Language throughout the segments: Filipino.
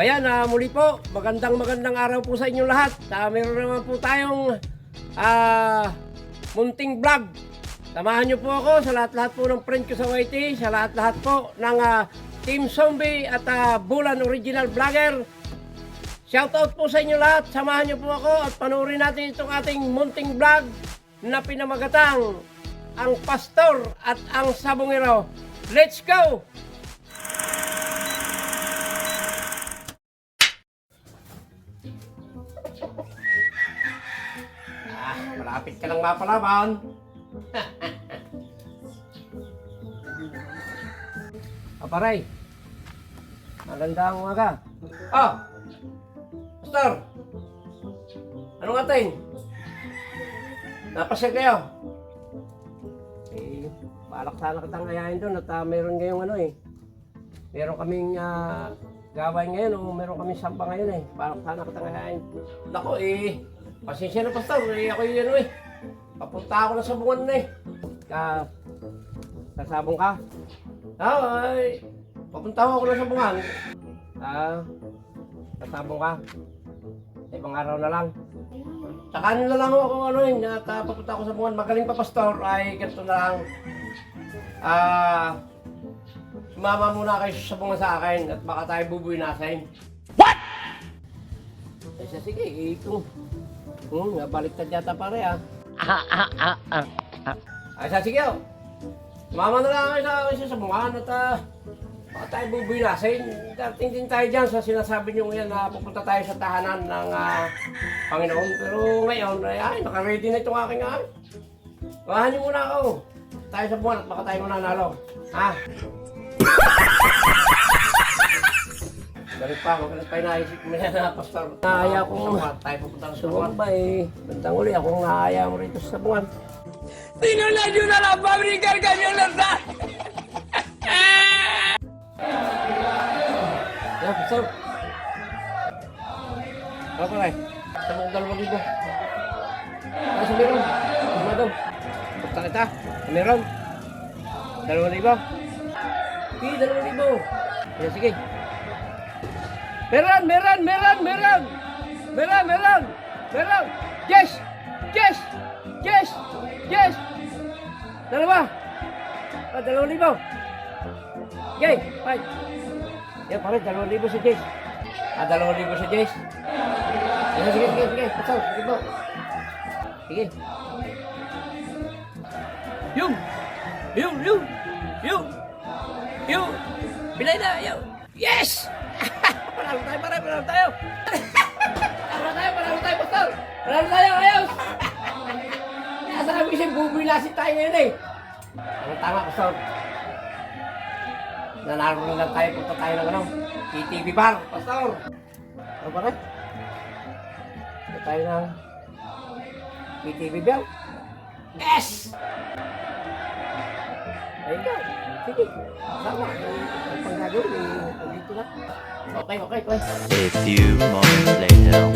Ayan, muli po, magandang araw po sa inyong lahat. Meron naman po tayong munting vlog. Samahan niyo po ako sa lahat-lahat po ng friend ko sa YT, sa lahat-lahat po ng Team Zombie at Bulan Original Vlogger. Shoutout po sa inyo lahat. Samahan niyo po ako at panoorin natin itong ating munting vlog na pinamagatang ang pastor at ang sabongero. Let's go! Malapit ka lang mapalaban. Aparay, magandang umaga. Pastor, anong ating? Napasya kayo? Balak sana kitang ayahin doon at meron ngayong meron kaming gawain ngayon o meron kaming samba ngayon Balak sana kitang ayahin. Naku pasensya na pastor, ako yun papunta ako na sa bungan sasabong ka? Papunta ako na sa bungan. Sasabong ka? Ibang araw na lang. Tsaka na lang ako at papunta ako sa bungan. Magaling pa pastor, ganito na lang. Sumama muna kayo sa bungan sa akin at baka tayo bubuinasin. What? Sige, baliktad yata pare sige Sumama na lang kayo sa bungan at baka tayo bubuinasin. Dating din tayo dyan sa sinasabi nyo ngayon na pupunta tayo sa tahanan ng Panginoon. Pero ngayon, naka-ready na itong aking Bahan nyo muna ako. Tayo sa bungan at baka tayo mananalo. Galit pa, magalit pa naisip mo yan pastor. Naaya kong tayo pupunta sa bungan ba Bantang uli, akong naaya mo rito sa bungan. Sino na yun na lang pabrikar kanyang lansa? Pastor. Ano pa Sa mga 2,000. Sa meron. Madam. Bukta kita. Meron. 2,000. Sige, 2,000. Sige. Meron. Yes. Dalawa. 2,000. Okay, fine. Yan pare, 2,000 si Jace. 2,000 si Jace. Sige. Pasal, sige po. Sige. Yung. Bilay na, yung. Yes! Panalo tayo, pastor. Panalo tayo, ayos. Sabi kasi bubuilasin tayo ngayon Tama, pastor. Nanalo na lang tayo, punta tayo ng TTV bar, pastor. Ano ba rin? Punta tayo ng TTV bar. Yes! Ayun ka. Sige. Sama. Ang panggagawin, dito na. Okay. A few moments later.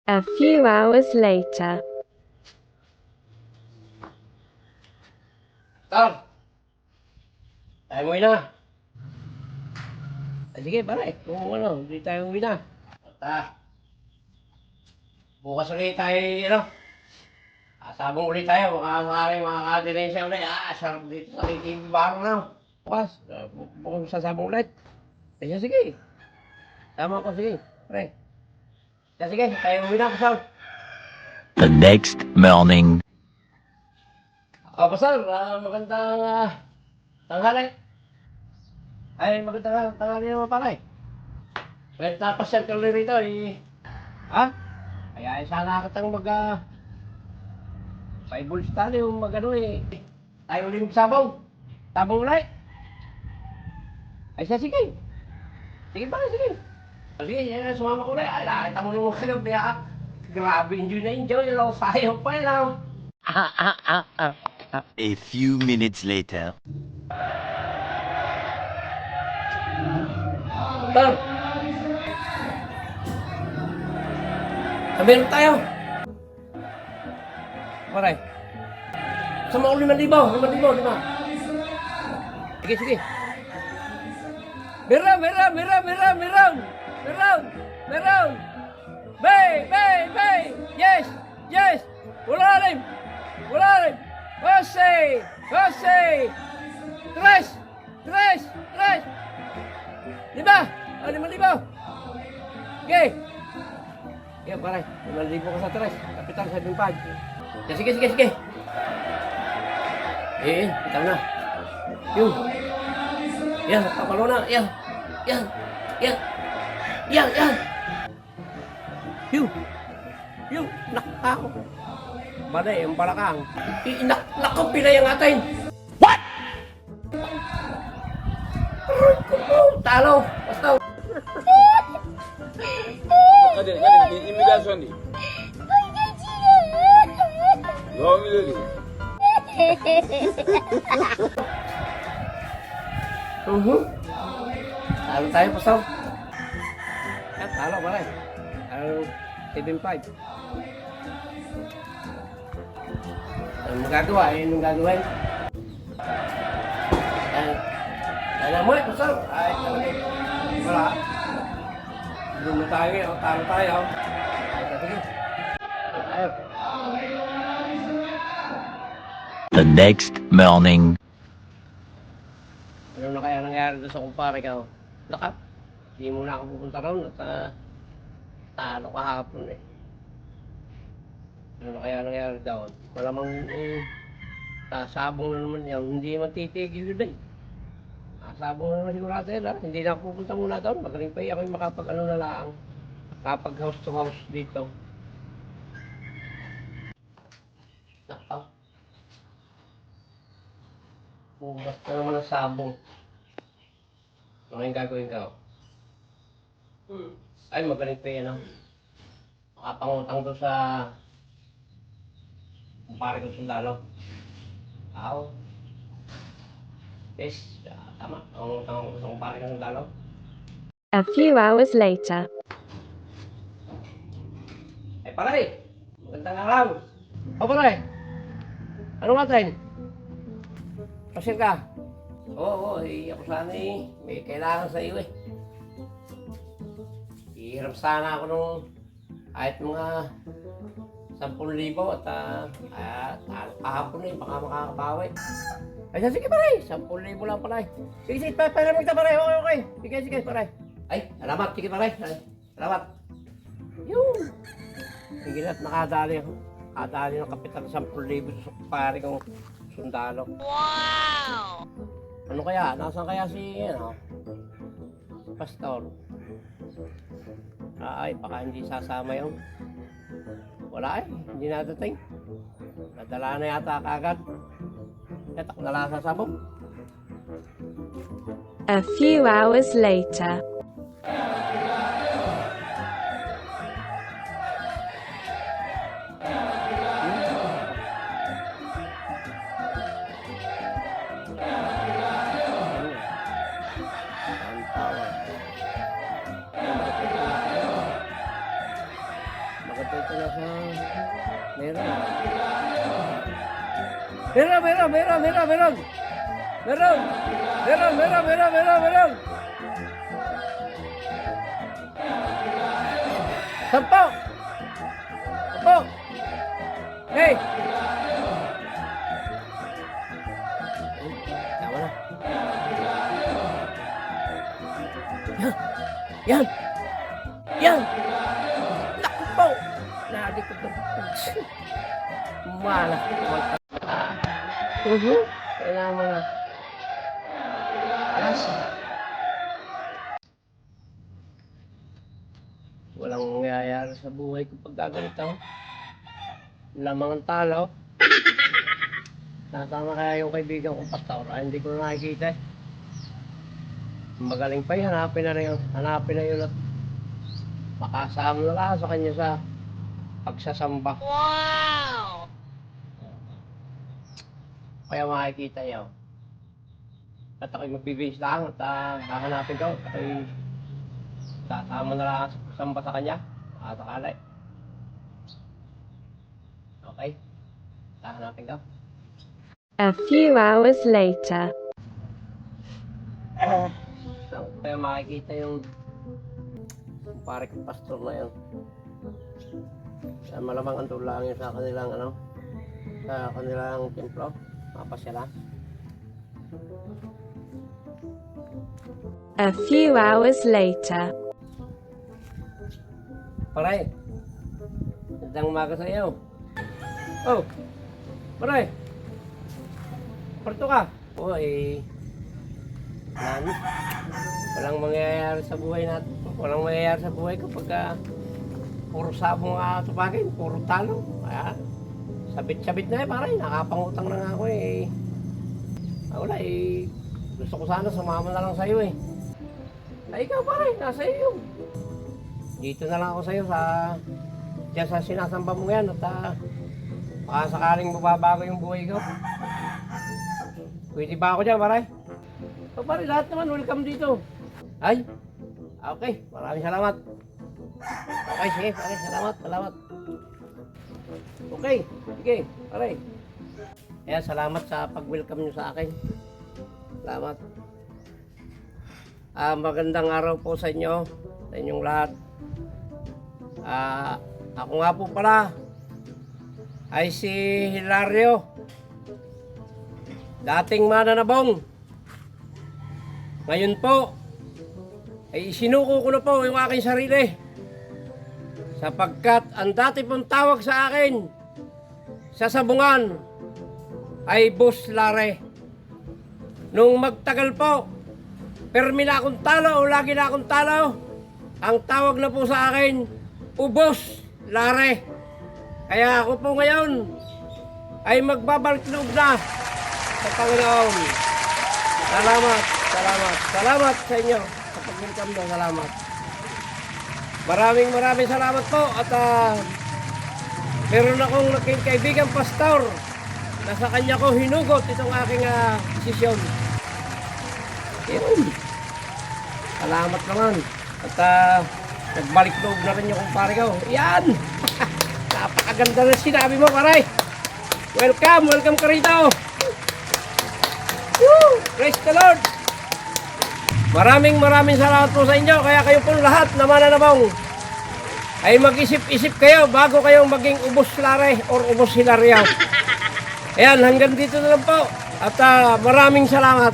A few hours later. Tayo umuwi na. Sige, pare. Kung hindi tayo umuwi na. At bukas ulit tayo, sabong ulit tayo. Baka maaaring makakadirin siya ulit. Sarap dito sa KTV bar na. Bukas, bukas sa sabong ulit. Kaya sige. Tama ko, sige. Pre. Kaya sige, tayo uwi na, Pasal. The next morning. Pasal, magandang tanghali. Ay, magandang tanghali naman pala eh. Well, tapos yan tuloy rito eh. Ha? Kaya sana kitang Bible study o mag-ano eh. Tayo ulit magsabong. Sabong ulit. Ay siya, sige. Sige pa, sige. Sige, yan, sumama ko ulit. Ay, nakita mo naman kayo, biya. Grabe, enjoy. Lang, sayo pa lang. A few minutes later. Tol. Sabihin tayo. Pare. Sama ko 5,000. 5,000, di ba? Sige. Meron. Bay. Yes. Wala rin. Jose. Tres. 5. 5,000. Okay. Kaya pare, 5,000 ka sa tres. Kapital 7,500. Sige. Bitaw na. Yun. Yan, papalo na. Yan. Yun. Nakaw. Baday, ang balakang. Nakaw, pinayang atin. What? Talo. Basta. Kade, immigration di. Romiloli. Talo tayo, Pastor. Talo, pare. Talo, 7,500. Anong magagawa? Anong gagawin? Alam mo, Pastor. Ay, talaga. Wala. Doon na tayo. Talo tayo. Sige. Ayaw. The next morning. Ano na kaya nangyari doon sa kumpare ka? Nakap, hindi mo na ako pupunta ron at talo kahapon eh. Ano na kaya nangyari doon? Malamang sabong na naman yan, hindi matitigil yun eh. Sabong na naman sigurado yan ha, hindi na ako pupunta muna doon. Magaling pa ako yung makapag-ano na lang, kapag house to house dito. Nakaw. Bukas na naman ang sabong. Ano yung gagawin ka? Ay, magaling pa yan. Makapangutang doon sa kumpare ko sundalo. Tao. Yes, tama. Pangutang ko sa kumpare ko sundalo. A few hours later. Ay, pare! Magandang araw! O, pare! Ano natin? Pasir ka? Oo, ako sana eh. May kailangan sa iyo eh. Hihiram sana ako nung kahit mga 10,000 at kahapon eh, baka makakabawi. Ay, sige pare, 10,000 lang pala eh. Sige, pahiram kita pare, okay. Sige pare. Ay, salamat, sige pare. Salamat. Yun. Sige na't nakadali ako. Nakadali ng kapital 10,000 sa pare kong sundalo. Wow! Ano kaya? Nasaan kaya si, Pastor? Ay, baka hindi sasama yun. Wala eh, hindi nadating. Nadala na yata kagad. Yatak na lang sa sabong. A few hours later. Meron! Sampo! Hey! Tama na. Yan! Yan! Naku po! Nalikod na po. Malas. Kailangan mo na. Alas. Walang nangyayari sa buhay ko pag gaganito. Lamang ang talo. Nasama kaya yung kaibigan kong pastor. Ay, hindi ko na nakikita. Magaling pa yun. Hanapin na yun at makasama na lang sa kanya sa pagsasamba. Wow! Kaya makikita yun. At ako'y magbibis lang at hahanapin ko. At ako'y sasama na lang sa pagsamba sa kanya. Makasakalay. Okay? Hahanapin ko. A few hours later. Kaya makikita yung pare kong pastor na yun. Kaya malamang andun lang yun sa kanilang sa kanilang templo. Mapasya lang. A few hours later. Pare, magandang umaga sa iyo. Oh, pare. Parto ka. Oh, walang mangyayari sa buhay natin. Walang mangyayari sa buhay ko pagka puro sabong tupagin, puro talo. Kaya, sabit-sabit na pare. Nakapangutang na nga ako wala gusto ko sana sumama na lang sa'yo Ay, ikaw pare, nasa iyo. Dito na lang ako sa'yo diyan sa sinasamba mo yan at baka sakaling mababago yung buhay ko. Pwede ba ako dyan, pare? So, pare, lahat naman, welcome dito. Ay, okay, maraming salamat. Okay, sige, pare, salamat. Okay, sige, pare. Kaya salamat sa pag-welcome nyo sa akin. Salamat. Magandang araw po sa inyo, sa inyong lahat. Ako nga po pala ay si Hilario, dating mananabong. Ngayon po ay isinuko ko na po yung aking sarili sapagkat ang dati pong tawag sa akin sa sabungan ay Boss Lare. Nung magtagal po, permi na akong talo o lagi na akong talo, ang tawag na po sa akin, Ubos Lare. Kaya ako po ngayon ay magbabalik loob na sa Panginoon. Salamat sa inyo sa pag-welcome nyo. Salamat. Maraming salamat po at meron akong naging kaibigang pastor na sa kanya ko hinugot itong aking desisyon. Yun. Salamat naman. At nagbalik loob na rin yung kumpare ko. Yan! Napakaganda na sinabi mo, pare. Welcome ka rito. Woo! Praise the Lord. Maraming salamat po sa inyo. Kaya kayo po lahat na mananabong ay mag-isip-isip kayo bago kayong maging Ubos Lare or Ubos Hilario. Ayan, hanggang dito na lang po. At maraming salamat.